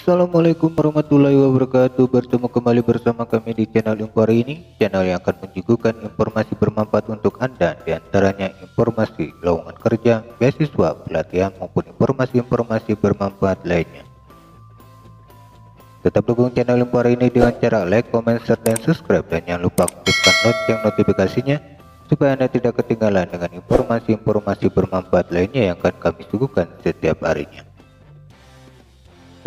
Assalamualaikum warahmatullahi wabarakatuh. Bertemu kembali bersama kami di channel Info hari ini, channel yang akan menyuguhkan informasi bermanfaat untuk Anda, diantaranya informasi lowongan kerja, beasiswa, pelatihan maupun informasi-informasi bermanfaat lainnya. Tetap dukung channel Info hari ini dengan cara like, comment, share, dan subscribe, dan jangan lupa aktifkan lonceng notifikasinya supaya Anda tidak ketinggalan dengan informasi-informasi bermanfaat lainnya yang akan kami suguhkan setiap harinya.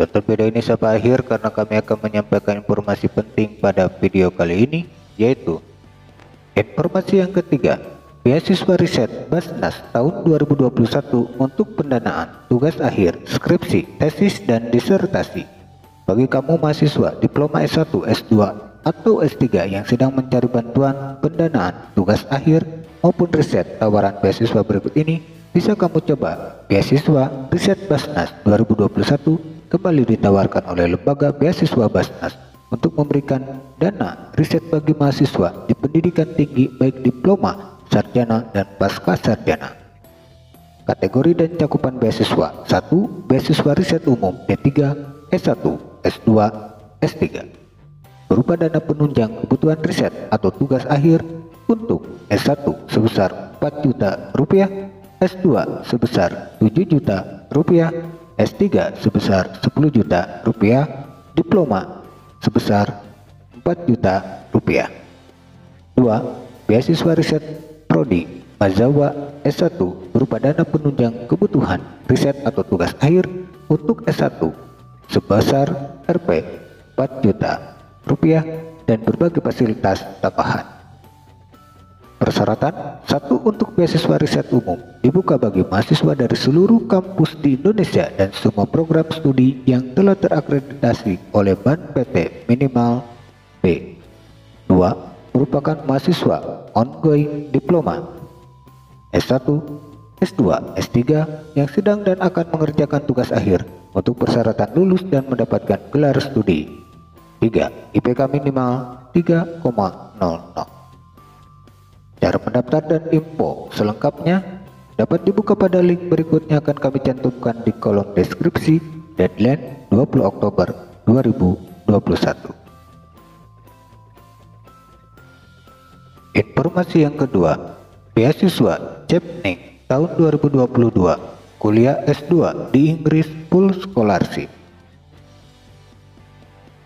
Tonton video ini sampai akhir karena kami akan menyampaikan informasi penting pada video kali ini, yaitu informasi yang ketiga, beasiswa riset Basnas tahun 2021 untuk pendanaan tugas akhir, skripsi, tesis, dan disertasi. Bagi kamu mahasiswa diploma S1, S2, atau S3 yang sedang mencari bantuan pendanaan tugas akhir maupun riset, tawaran beasiswa berikut ini bisa kamu coba. Beasiswa riset Basnas 2021 kembali ditawarkan oleh Lembaga Beasiswa Basnas untuk memberikan dana riset bagi mahasiswa di pendidikan tinggi baik diploma, sarjana, dan pasca sarjana. Kategori dan cakupan beasiswa: 1. Beasiswa riset umum D3, S1, S2, S3 berupa dana penunjang kebutuhan riset atau tugas akhir untuk S1 sebesar 4 juta rupiah, S2 sebesar 7 juta rupiah, S3 sebesar 10 juta rupiah, diploma sebesar 4 juta rupiah. 2. Beasiswa riset Prodi Mazawa S1 berupa dana penunjang kebutuhan riset atau tugas akhir untuk S1 sebesar Rp 4 juta rupiah dan berbagai fasilitas tambahan. Persyaratan: 1. Untuk beasiswa riset umum dibuka bagi mahasiswa dari seluruh kampus di Indonesia dan semua program studi yang telah terakreditasi oleh BAN PT minimal B. 2. Merupakan mahasiswa ongoing diploma S1, S2, S3 yang sedang dan akan mengerjakan tugas akhir untuk persyaratan lulus dan mendapatkan gelar studi. 3. IPK minimal 3,00. Cara mendaftar dan info selengkapnya dapat dibuka pada link berikutnya, akan kami cantumkan di kolom deskripsi. Deadline 20 Oktober 2021. Informasi yang kedua, beasiswa Chevening tahun 2022, kuliah S2 di Inggris full scholarship.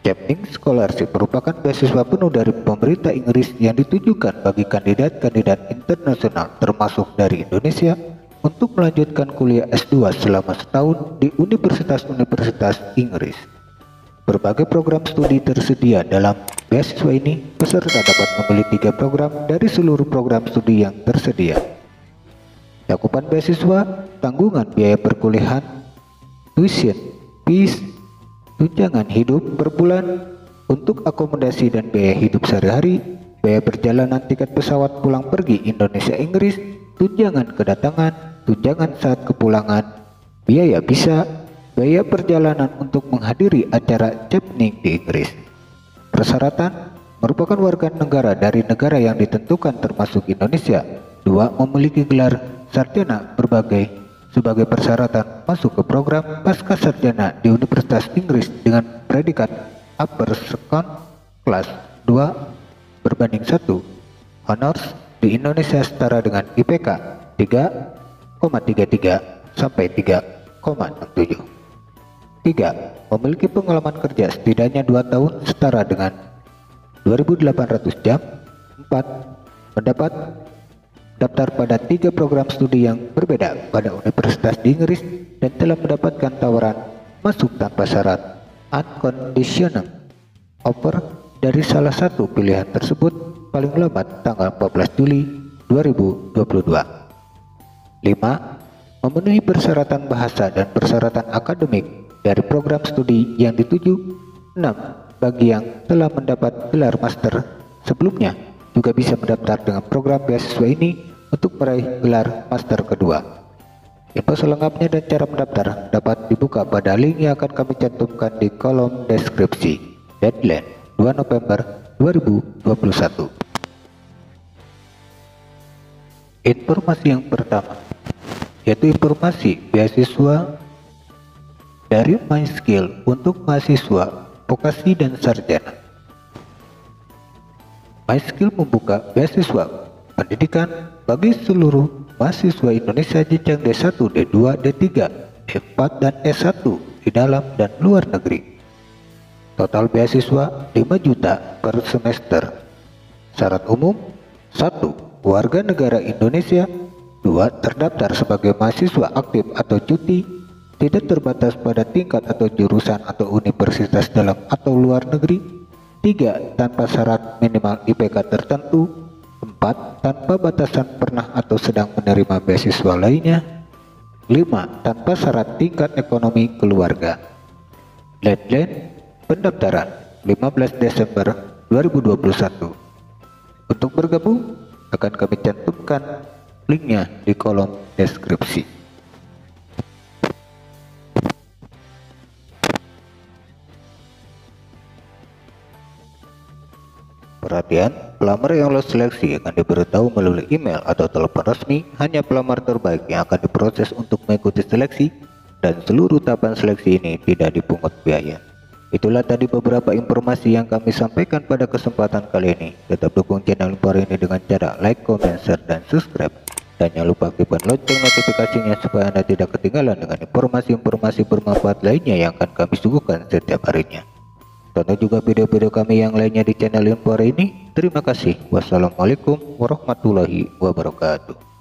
Chevening Scholarship merupakan beasiswa penuh dari pemerintah Inggris yang ditujukan bagi kandidat-kandidat internasional termasuk dari Indonesia untuk melanjutkan kuliah S2 selama setahun di universitas-universitas Inggris. Berbagai program studi tersedia dalam beasiswa ini. Peserta dapat memilih 3 program dari seluruh program studi yang tersedia. Cakupan beasiswa: tanggungan biaya perkuliahan, tuition fees, tunjangan hidup per bulan untuk akomodasi dan biaya hidup sehari-hari, biaya perjalanan tiket pesawat pulang pergi Indonesia Inggris, tunjangan kedatangan, tunjangan saat kepulangan, biaya visa, biaya perjalanan untuk menghadiri acara Chevening di Inggris. Persyaratan: merupakan warga negara dari negara yang ditentukan termasuk Indonesia. 2. Memiliki gelar sarjana berbagai sebagai persyaratan masuk ke program pasca sarjana di Universitas Inggris dengan predikat upper second class 2 berbanding 1, honors di Indonesia setara dengan IPK 3,33 sampai 3,67. 3. Memiliki pengalaman kerja setidaknya 2 tahun setara dengan 2.800 jam. 4. Mendapat daftar pada 3 program studi yang berbeda pada universitas di Inggris dan telah mendapatkan tawaran masuk tanpa syarat unconditional offer dari salah satu pilihan tersebut paling lambat tanggal 14 Juli 2022. 5. Memenuhi persyaratan bahasa dan persyaratan akademik dari program studi yang dituju. 6. Bagi yang telah mendapat gelar master sebelumnya juga bisa mendaftar dengan program beasiswa ini untuk meraih gelar master kedua. Info selengkapnya dan cara mendaftar dapat dibuka pada link yang akan kami cantumkan di kolom deskripsi. Deadline 2 November 2021. Informasi yang pertama yaitu informasi beasiswa dari MySkill untuk mahasiswa vokasi dan sarjana. MySkill membuka beasiswa pendidikan bagi seluruh mahasiswa Indonesia jenjang D1, D2, D3, D4, dan S1 di dalam dan luar negeri. Total beasiswa 5 juta per semester. Syarat umum: 1. Warga negara Indonesia. 2. Terdaftar sebagai mahasiswa aktif atau cuti, tidak terbatas pada tingkat atau jurusan atau universitas dalam atau luar negeri. 3. Tanpa syarat minimal IPK tertentu. 4. Tanpa batasan pernah atau sedang menerima beasiswa lainnya. 5. Tanpa syarat tingkat ekonomi keluarga. Deadline pendaftaran 15 Desember 2021. Untuk bergabung akan kami cantumkan linknya di kolom deskripsi. Perhatian, pelamar yang lolos seleksi akan diberitahu melalui email atau telepon resmi. Hanya pelamar terbaik yang akan diproses untuk mengikuti seleksi, dan seluruh tahapan seleksi ini tidak dipungut biaya. Itulah tadi beberapa informasi yang kami sampaikan pada kesempatan kali ini. Tetap dukung channel Info ini dengan cara like, comment, share, dan subscribe. Dan jangan lupa aktifkan lonceng notifikasinya supaya Anda tidak ketinggalan dengan informasi-informasi bermanfaat lainnya yang akan kami suguhkan setiap harinya. Tonton juga video-video kami yang lainnya di channel Info ini. Terima kasih. Wassalamualaikum warahmatullahi wabarakatuh.